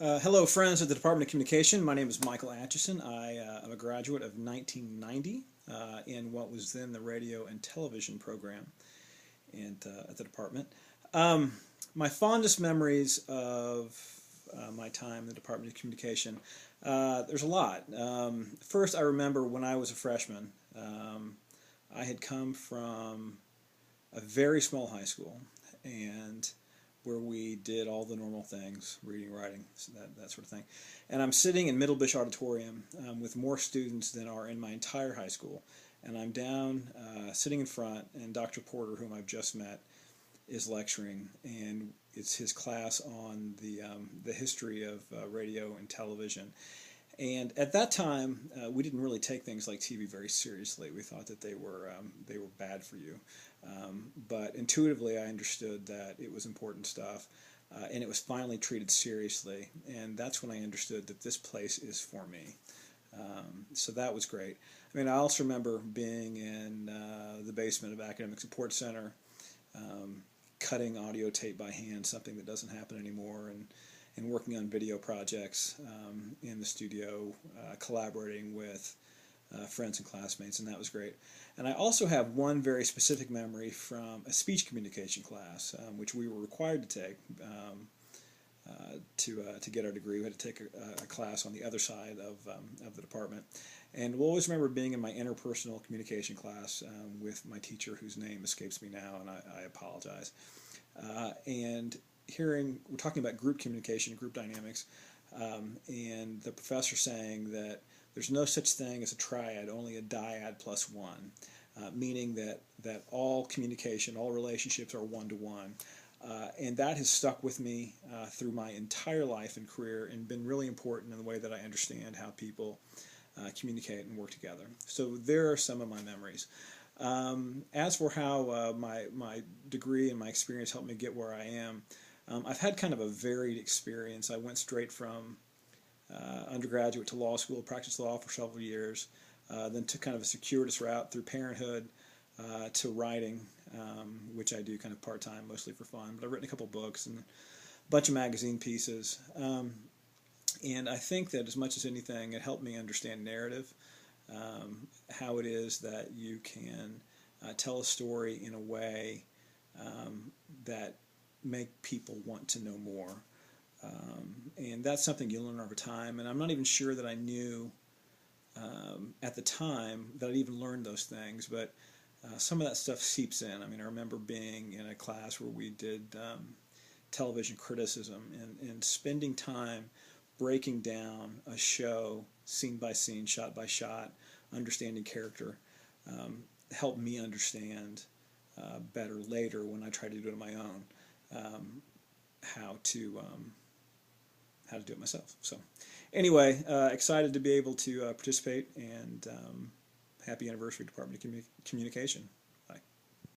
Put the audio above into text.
Hello, friends at the Department of Communication. My name is Michael Atchison. I am a graduate of 1990 in what was then the radio and television program at the department. Um, my fondest memories of my time in the Department of Communication, there's a lot. First, I remember when I was a freshman, I had come from a very small high school, and where we did all the normal things, reading, writing, so that sort of thing. And I'm sitting in Middle Bish Auditorium with more students than are in my entire high school. And I'm down sitting in front, and Dr. Porter, whom I've just met, is lecturing, and it's his class on the history of radio and television. And at that time, we didn't really take things like TV very seriously. We thought that they were bad for you. But intuitively, I understood that it was important stuff, and it was finally treated seriously. And that's when I understood that this place is for me. So that was great. I mean, I also remember being in the basement of Academic Support Center, cutting audio tape by hand, something that doesn't happen anymore, and working on video projects in the studio, collaborating with friends and classmates, and that was great. And I also have one very specific memory from a speech communication class, which we were required to take to get our degree. We had to take a class on the other side of the department. And we'll always remember being in my interpersonal communication class with my teacher, whose name escapes me now, and I apologize. And we're talking about group communication, group dynamics, and the professor saying that there's no such thing as a triad, only a dyad plus one, meaning that all communication, all relationships are one-to-one. And that has stuck with me through my entire life and career and been really important in the way that I understand how people communicate and work together. So there are some of my memories. As for how my degree and my experience helped me get where I am, I've had kind of a varied experience. I went straight from undergraduate to law school, practiced law for several years, then took kind of a circuitous route through parenthood to writing, which I do kind of part-time, mostly for fun. But I've written a couple books and a bunch of magazine pieces. And I think that as much as anything, it helped me understand narrative, how it is that you can tell a story in a way that make people want to know more. And that's something you learn over time. And I'm not even sure that I knew at the time that I'd even learned those things, but some of that stuff seeps in. I mean, I remember being in a class where we did television criticism and spending time breaking down a show scene by scene, shot by shot, understanding character, helped me understand better later when I tried to do it on my own, how to do it myself. So anyway, excited to be able to participate, and happy anniversary, Department of Communication.